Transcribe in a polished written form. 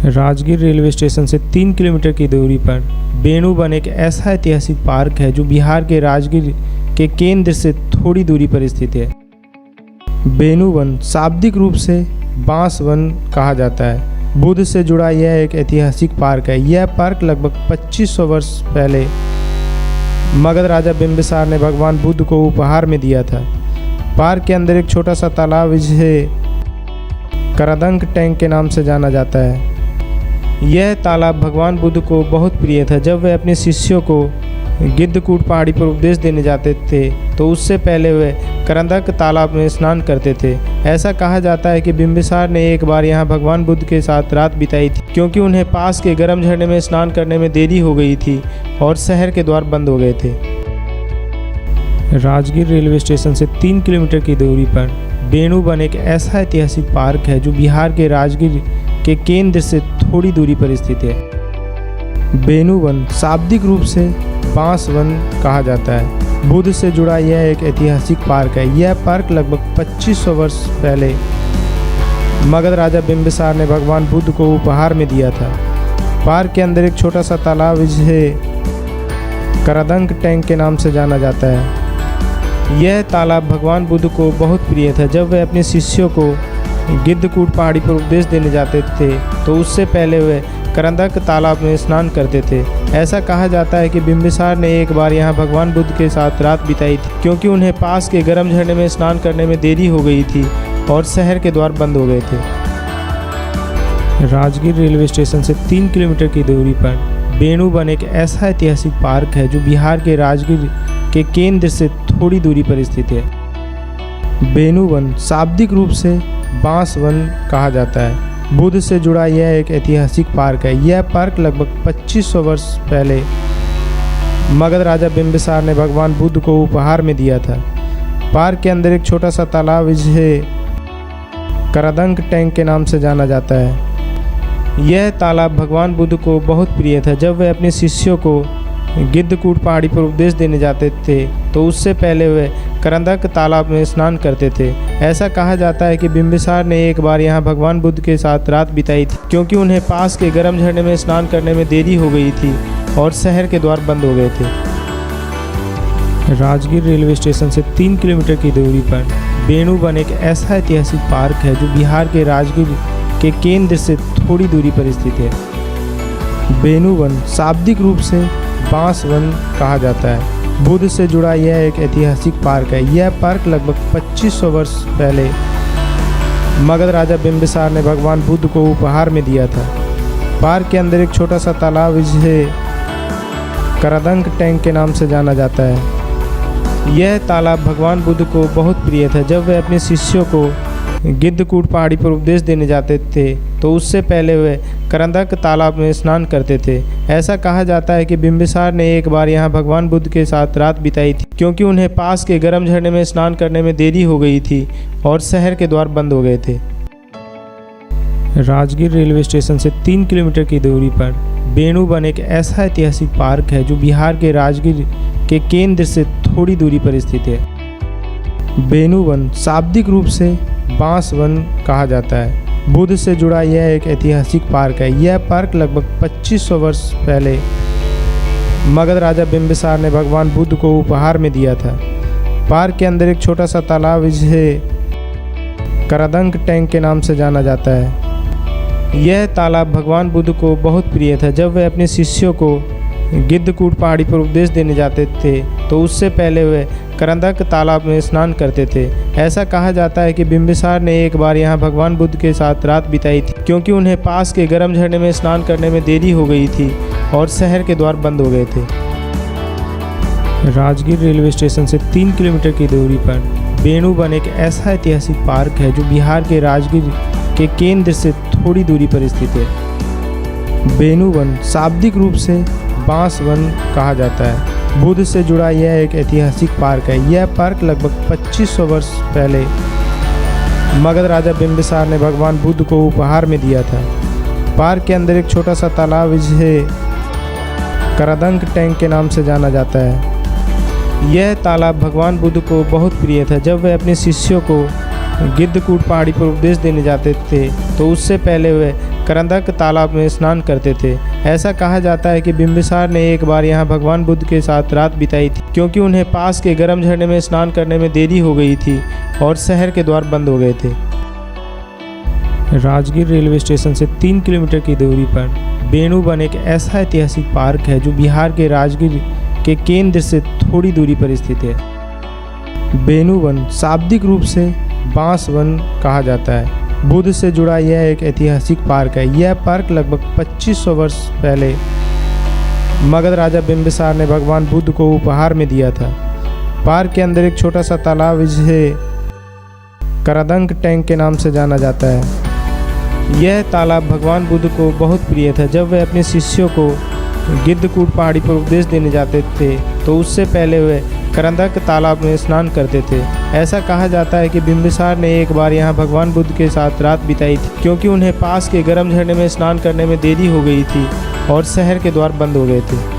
Rajgir railway station से 3 kilometre की दूरी पर बेणुवन एक ऐसा ऐतिहासिक पार्क है जो बिहार के राजगीर के केंद्र से थोड़ी दूरी पर स्थित है। बेणुवन शाब्दिक रूप से बांस वन कहा जाता है। बुद्ध से जुड़ा यह एक ऐतिहासिक पार्क है। यह पार्क लगभग 2500 वर्ष पहले मगध राजा बिंबिसार ने भगवान बुद्ध को उपहार में दिया था। पार्क के अंदर एक छोटा सा तालाब जिसे करदंक टैंक के नाम से जाना जाता है। यह तालाब भगवान बुद्ध को बहुत प्रिय था। जब वे अपने शिष्यों को गिद्धकूट पहाड़ी पर उपदेश देने जाते थे तो उससे पहले वे करदंक तालाब में स्नान करते थे। ऐसा कहा जाता है कि बिंबिसार ने एक बार यहाँ भगवान बुद्ध के साथ रात बिताई थी, क्योंकि उन्हें पास के गर्म झरने में स्नान करने में देरी हो गई थी और शहर के द्वार बंद हो गए थे। राजगीर रेलवे स्टेशन से 3 किलोमीटर की दूरी पर बेणुवन एक ऐसा ऐतिहासिक पार्क है जो बिहार के राजगीर के केंद्र से थोड़ी दूरी पर स्थित है। बेणुवन शाब्दिक रूप से बांस वन कहा जाता है। बुद्ध से जुड़ा यह एक ऐतिहासिक पार्क है। यह पार्क लगभग 2500 वर्ष पहले मगध राजा बिंबिसार ने भगवान बुद्ध को उपहार में दिया था। पार्क के अंदर एक छोटा सा तालाब जिसे करदंक टैंक के नाम से जाना जाता है। यह तालाब भगवान बुद्ध को बहुत प्रिय था। जब वे अपने शिष्यों को गिद्धकूट पहाड़ी पर उपदेश देने जाते थे तो उससे पहले वे करदंक तालाब में स्नान करते थे। ऐसा कहा जाता है कि बिंबिसार ने एक बार यहाँ भगवान बुद्ध के साथ रात बिताई थी, क्योंकि उन्हें पास के गर्म झरने में स्नान करने में देरी हो गई थी और शहर के द्वार बंद हो गए थे। राजगीर रेलवे स्टेशन से 3 किलोमीटर की दूरी पर बेणुवन एक ऐसा ऐतिहासिक पार्क है जो बिहार के राजगीर के केंद्र से थोड़ी दूरी पर स्थित है। बेणुवन शाब्दिक रूप से बांस वन कहा जाता है। बुद्ध से जुड़ा यह एक ऐतिहासिक पार्क है। यह पार्क लगभग 2500 वर्ष पहले मगध राजा बिंबिसार ने भगवान बुद्ध को उपहार में दिया था। पार्क के अंदर एक छोटा सा तालाब जिसे करदंक टैंक के नाम से जाना जाता है। यह तालाब भगवान बुद्ध को बहुत प्रिय था। जब वे अपने शिष्यों को गिद्धकूट पहाड़ी पर उपदेश देने जाते थे तो उससे पहले वे करदंक तालाब में स्नान करते थे। ऐसा कहा जाता है कि बिंबिसार ने एक बार यहाँ भगवान बुद्ध के साथ रात बिताई थी, क्योंकि उन्हें पास के गर्म झरने में स्नान करने में देरी हो गई थी और शहर के द्वार बंद हो गए थे। राजगीर रेलवे स्टेशन से 3 किलोमीटर की दूरी पर बेणुवन एक ऐसा ऐतिहासिक पार्क है जो बिहार के राजगीर के केंद्र से थोड़ी दूरी पर स्थित है। बेणुवन शाब्दिक रूप से बांस वन कहा जाता है। बुद्ध से जुड़ा यह एक ऐतिहासिक पार्क है। यह पार्क लगभग 2500 वर्ष पहले मगध राजा बिंबिसार ने भगवान बुद्ध को उपहार में दिया था। पार्क के अंदर एक छोटा सा तालाब जिसे करदंक टैंक के नाम से जाना जाता है। यह तालाब भगवान बुद्ध को बहुत प्रिय था। जब वे अपने शिष्यों को गिद्धकूट पहाड़ी पर उपदेश देने जाते थे तो उससे पहले वे करदंक तालाब में स्नान करते थे। ऐसा कहा जाता है कि बिंबिसार ने एक बार यहाँ भगवान बुद्ध के साथ रात बिताई थी, क्योंकि उन्हें पास के गर्म झरने में स्नान करने में देरी हो गई थी और शहर के द्वार बंद हो गए थे। राजगीर रेलवे स्टेशन से 3 किलोमीटर की दूरी पर बेणुवन एक ऐसा ऐतिहासिक पार्क है जो बिहार के राजगीर के केंद्र से थोड़ी दूरी पर स्थित है। बेणुवन शाब्दिक रूप से बांस वन कहा जाता है। बुद्ध से जुड़ा यह एक ऐतिहासिक पार्क है। यह पार्क लगभग 2500 वर्ष पहले मगध राजा बिंबिसार ने भगवान बुद्ध को उपहार में दिया था। पार्क के अंदर एक छोटा सा तालाब जिसे करदंक टैंक के नाम से जाना जाता है। यह तालाब भगवान बुद्ध को बहुत प्रिय था। जब वे अपने शिष्यों को गिद्धकूट पहाड़ी पर उपदेश देने जाते थे तो उससे पहले वे करदंक तालाब में स्नान करते थे। ऐसा कहा जाता है कि बिंबिसार ने एक बार यहाँ भगवान बुद्ध के साथ रात बिताई थी, क्योंकि उन्हें पास के गर्म झरने में स्नान करने में देरी हो गई थी और शहर के द्वार बंद हो गए थे। राजगीर रेलवे स्टेशन से 3 किलोमीटर की दूरी पर बेणुवन एक ऐसा ऐतिहासिक पार्क है जो बिहार के राजगीर के केंद्र से थोड़ी दूरी पर स्थित है। बेणुवन शाब्दिक रूप से बांस वन कहा जाता है। बुद्ध से जुड़ा यह एक ऐतिहासिक पार्क है। यह पार्क लगभग 2500 वर्ष पहले मगध राजा बिंबिसार ने भगवान बुद्ध को उपहार में दिया था। पार्क के अंदर एक छोटा सा तालाब जिसे करदंक टैंक के नाम से जाना जाता है। यह तालाब भगवान बुद्ध को बहुत प्रिय था। जब वे अपने शिष्यों को गिद्धकूट पहाड़ी पर उपदेश देने जाते थे तो उससे पहले वे करंदक तालाब में स्नान करते थे। ऐसा कहा जाता है कि बिंबिसार ने एक बार यहाँ भगवान बुद्ध के साथ रात बिताई थी, क्योंकि उन्हें पास के गर्म झरने में स्नान करने में देरी हो गई थी और शहर के द्वार बंद हो गए थे। राजगीर रेलवे स्टेशन से 3 किलोमीटर की दूरी पर बेणुवन एक ऐसा ऐतिहासिक पार्क है जो बिहार के राजगीर के केंद्र से थोड़ी दूरी पर स्थित है। बेणुवन शाब्दिक रूप से बांस वन कहा जाता है। बुद्ध से जुड़ा यह एक ऐतिहासिक पार्क है। यह पार्क लगभग 2500 वर्ष पहले मगध राजा बिंबिसार ने भगवान बुद्ध को उपहार में दिया था। पार्क के अंदर एक छोटा सा तालाब जिसे करदंक टैंक के नाम से जाना जाता है। यह तालाब भगवान बुद्ध को बहुत प्रिय था। जब वे अपने शिष्यों को गिद्धकूट पहाड़ी पर उपदेश देने जाते थे तो उससे पहले वे करंदक तालाब में स्नान करते थे। ऐसा कहा जाता है कि बिंबिसार ने एक बार यहाँ भगवान बुद्ध के साथ रात बिताई थी, क्योंकि उन्हें पास के गर्म झरने में स्नान करने में देरी हो गई थी और शहर के द्वार बंद हो गए थे।